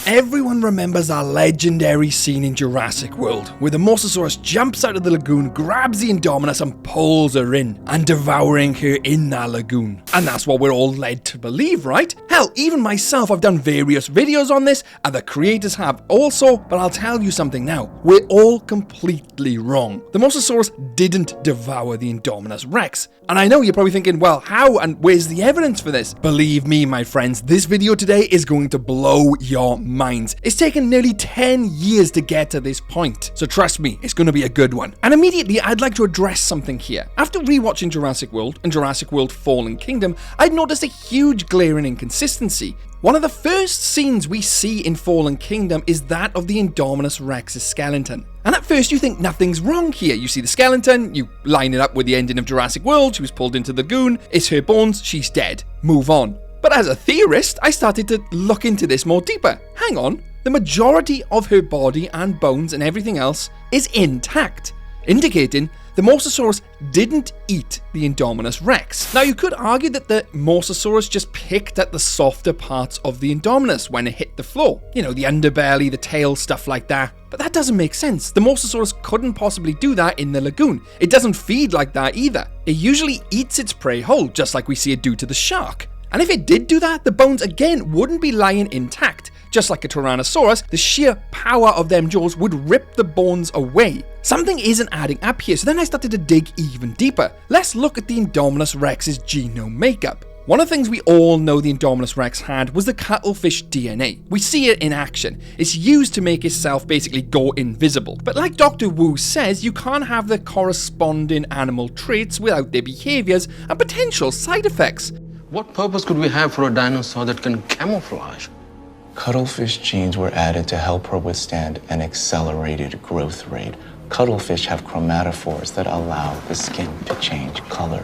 Everyone remembers our legendary scene in Jurassic World, where the Mosasaurus jumps out of the lagoon, grabs the Indominus and pulls her in, and devouring her in that lagoon. And that's what we're all led to believe, right? Hell, even myself, I've done various videos on this, other creators have also, but I'll tell you something now. We're all completely wrong. The Mosasaurus didn't devour the Indominus Rex. And I know you're probably thinking, well, how and where's the evidence for this? Believe me, my friends, this video today is going to blow your minds. It's taken nearly 10 years to get to this point. So trust me, it's going to be a good one. And immediately, I'd like to address something here. After rewatching Jurassic World and Jurassic World Fallen Kingdom, I'd noticed a huge glaring inconsistency. One of the first scenes we see in Fallen Kingdom is that of the Indominus Rex's skeleton. And at first you think nothing's wrong here. You see the skeleton, you line it up with the ending of Jurassic World, she was pulled into the lagoon, it's her bones, she's dead. Move on. But as a theorist, I started to look into this more deeper. Hang on, the majority of her body and bones and everything else is intact, indicating the Mosasaurus didn't eat the Indominus Rex. Now, you could argue that the Mosasaurus just picked at the softer parts of the Indominus when it hit the floor. You know, the underbelly, the tail, stuff like that. But that doesn't make sense. The Mosasaurus couldn't possibly do that in the lagoon. It doesn't feed like that either. It usually eats its prey whole, just like we see it do to the shark. And if it did do that, the bones again wouldn't be lying intact. Just like a Tyrannosaurus, the sheer power of them jaws would rip the bones away. Something isn't adding up here, so then I started to dig even deeper. Let's look at the Indominus Rex's genome makeup. One of the things we all know the Indominus Rex had was the cuttlefish DNA. We see it in action. It's used to make itself basically go invisible. But like Dr. Wu says, you can't have the corresponding animal traits without their behaviors and potential side effects. What purpose could we have for a dinosaur that can camouflage? Cuttlefish genes were added to help her withstand an accelerated growth rate. Cuttlefish have chromatophores that allow the skin to change color.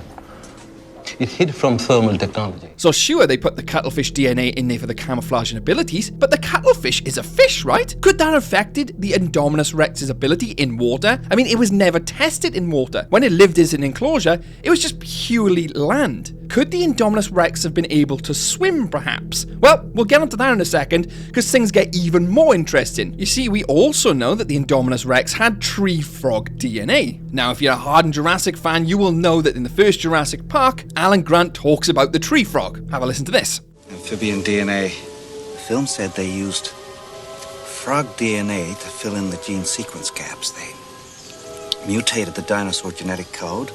It hid from thermal technology. So sure, they put the cuttlefish DNA in there for the camouflaging abilities, but the cuttlefish is a fish, right? Could that have affected the Indominus Rex's ability in water? I mean, it was never tested in water. When it lived as an enclosure, it was just purely land. Could the Indominus Rex have been able to swim, perhaps? Well, we'll get onto that in a second, because things get even more interesting. You see, we also know that the Indominus Rex had tree frog DNA. Now, if you're a hardened Jurassic fan, you will know that in the first Jurassic Park, Alan Grant talks about the tree frog. Have a listen to this. Amphibian DNA. The film said they used frog DNA to fill in the gene sequence gaps. They mutated the dinosaur genetic code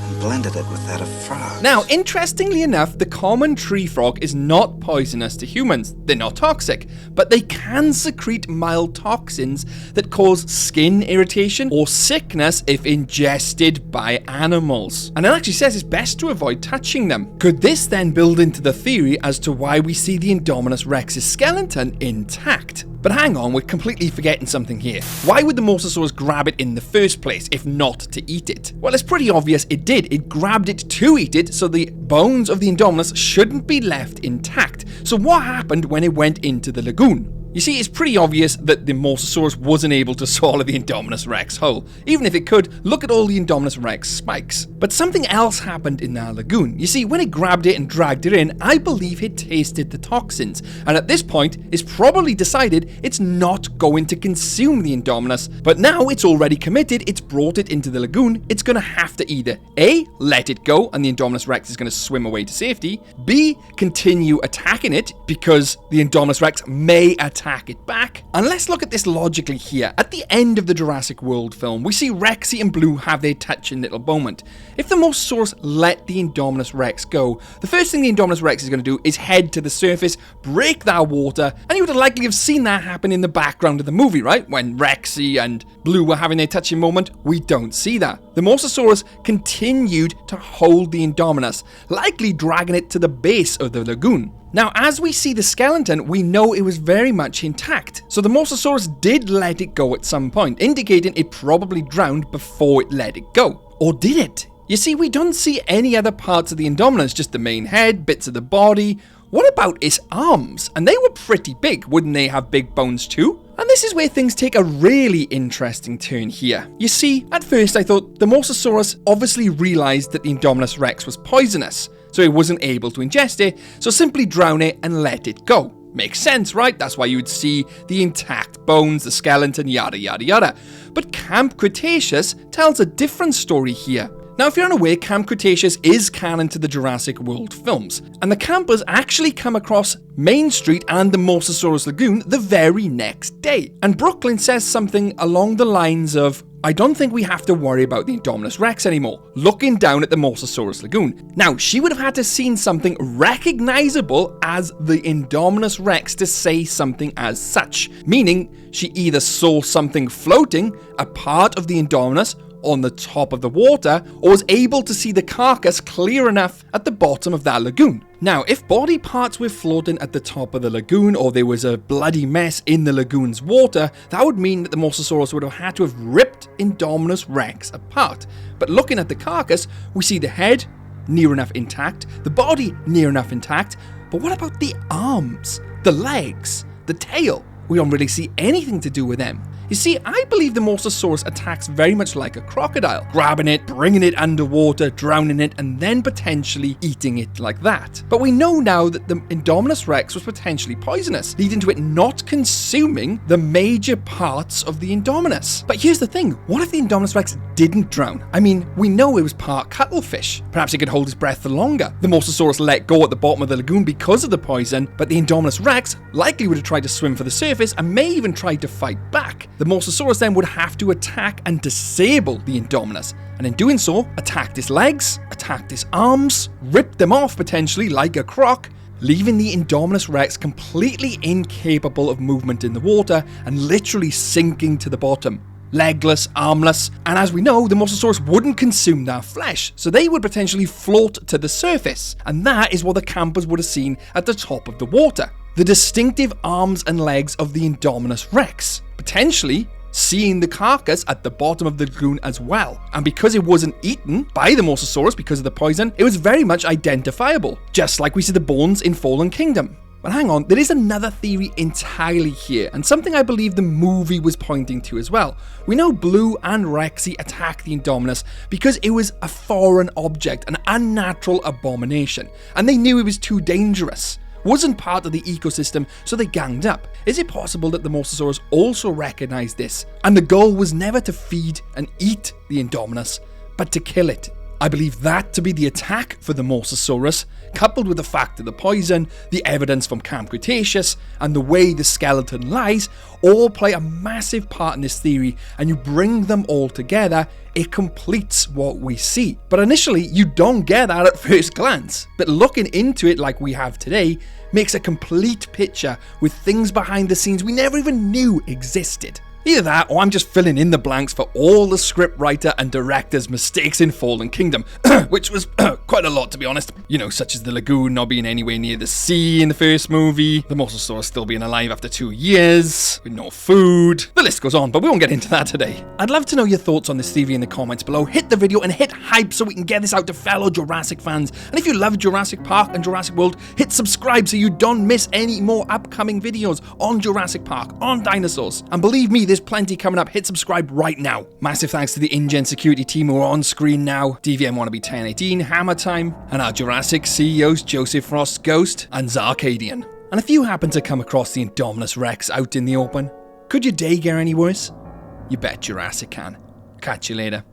and blended it with that of frogs. Now, interestingly enough, the common tree frog is not poisonous to humans. They're not toxic, but they can secrete mild toxins that cause skin irritation or sickness if ingested by animals. And it actually says it's best to avoid touching them. Could this then build into the theory as to why we see the Indominus Rex's skeleton intact? But hang on, we're completely forgetting something here. Why would the Mosasaurus grab it in the first place, if not to eat it? Well, it's pretty obvious it did. It grabbed it to eat it, so the bones of the Indominus shouldn't be left intact. So what happened when it went into the lagoon? You see, it's pretty obvious that the Mosasaurus wasn't able to swallow the Indominus Rex whole. Even if it could, look at all the Indominus Rex spikes. But something else happened in that lagoon. You see, when it grabbed it and dragged it in, I believe it tasted the toxins. And at this point, it's probably decided it's not going to consume the Indominus. But now it's already committed, it's brought it into the lagoon, it's going to have to either A, let it go and the Indominus Rex is going to swim away to safety, B, continue attacking it because the Indominus Rex may attack it back. And let's look at this logically here. At the end of the Jurassic World film, we see Rexy and Blue have their touching little moment. If the Mosasaurus let the Indominus Rex go, the first thing the Indominus Rex is going to do is head to the surface, break that water, and you would likely have seen that happen in the background of the movie, right? When Rexy and Blue were having their touching moment, we don't see that. The Mosasaurus continued to hold the Indominus, likely dragging it to the base of the lagoon. Now, as we see the skeleton, we know it was very much intact, so the Mosasaurus did let it go at some point, indicating it probably drowned before it let it go. Or did it? You see, we don't see any other parts of the Indominus, just the main head, bits of the body. What about its arms? And they were pretty big, wouldn't they have big bones too? And this is where things take a really interesting turn here. You see, at first I thought the Mosasaurus obviously realized that the Indominus Rex was poisonous, so it wasn't able to ingest it, so simply drown it and let it go. Makes sense, right? That's why you would see the intact bones, the skeleton, yada yada yada. But Camp Cretaceous tells a different story here. Now, if you're unaware, Camp Cretaceous is canon to the Jurassic World films, and the campers actually come across Main Street and the Mosasaurus Lagoon the very next day. And Brooklyn says something along the lines of, I don't think we have to worry about the Indominus Rex anymore, looking down at the Mosasaurus Lagoon. Now, she would have had to seen something recognizable as the Indominus Rex to say something as such, meaning she either saw something floating, a part of the Indominus, on the top of the water, or was able to see the carcass clear enough at the bottom of that lagoon. Now, if body parts were floating at the top of the lagoon, or there was a bloody mess in the lagoon's water, that would mean that the Mosasaurus would have had to have ripped Indominus Rex apart. But looking at the carcass, we see the head near enough intact, the body near enough intact, but what about the arms, the legs, the tail? We don't really see anything to do with them. You see, I believe the Mosasaurus attacks very much like a crocodile, grabbing it, bringing it underwater, drowning it, and then potentially eating it like that. But we know now that the Indominus Rex was potentially poisonous, leading to it not consuming the major parts of the Indominus. But here's the thing, what if the Indominus Rex didn't drown? I mean, we know it was part cuttlefish. Perhaps it could hold its breath for longer. The Mosasaurus let go at the bottom of the lagoon because of the poison, but the Indominus Rex likely would have tried to swim for the surface and may even try to fight back. The Mosasaurus then would have to attack and disable the Indominus, and in doing so, attacked its legs, attacked its arms, ripped them off potentially like a croc, leaving the Indominus Rex completely incapable of movement in the water and literally sinking to the bottom. Legless, armless, and as we know, the Mosasaurus wouldn't consume their flesh, so they would potentially float to the surface, and that is what the campers would have seen at the top of the water. The distinctive arms and legs of the Indominus Rex, potentially seeing the carcass at the bottom of the lagoon as well. And because it wasn't eaten by the Mosasaurus because of the poison, it was very much identifiable, just like we see the bones in Fallen Kingdom. But hang on, there is another theory entirely here, and something I believe the movie was pointing to as well. We know Blue and Rexy attacked the Indominus because it was a foreign object, an unnatural abomination, and they knew it was too dangerous. Wasn't part of the ecosystem, so they ganged up. Is it possible that the Mosasaurus also recognized this, and the goal was never to feed and eat the Indominus, but to kill it? I believe that to be the attack for the Mosasaurus, coupled with the fact of the poison, the evidence from Camp Cretaceous, and the way the skeleton lies, all play a massive part in this theory, and you bring them all together, it completes what we see. But initially, you don't get that at first glance, but looking into it like we have today, makes a complete picture with things behind the scenes we never even knew existed. Either that, or I'm just filling in the blanks for all the scriptwriter and director's mistakes in Fallen Kingdom, which was quite a lot to be honest. You know, such as the lagoon not being anywhere near the sea in the first movie, the Mosasaurus still being alive after 2 years, with no food. The list goes on, but we won't get into that today. I'd love to know your thoughts on this theory in the comments below. Hit the video and hit hype so we can get this out to fellow Jurassic fans. And if you love Jurassic Park and Jurassic World, hit subscribe so you don't miss any more upcoming videos on Jurassic Park, on dinosaurs. And believe me, there's plenty coming up. Hit subscribe right now. Massive thanks to the InGen security team who are on screen now, DVM Wannabe 1018, Hammer Time, and our Jurassic CEOs Joseph Frost Ghost and Zarkadian. And if you happen to come across the Indominus Rex out in the open, could your day get any worse? You bet Jurassic can. Catch you later.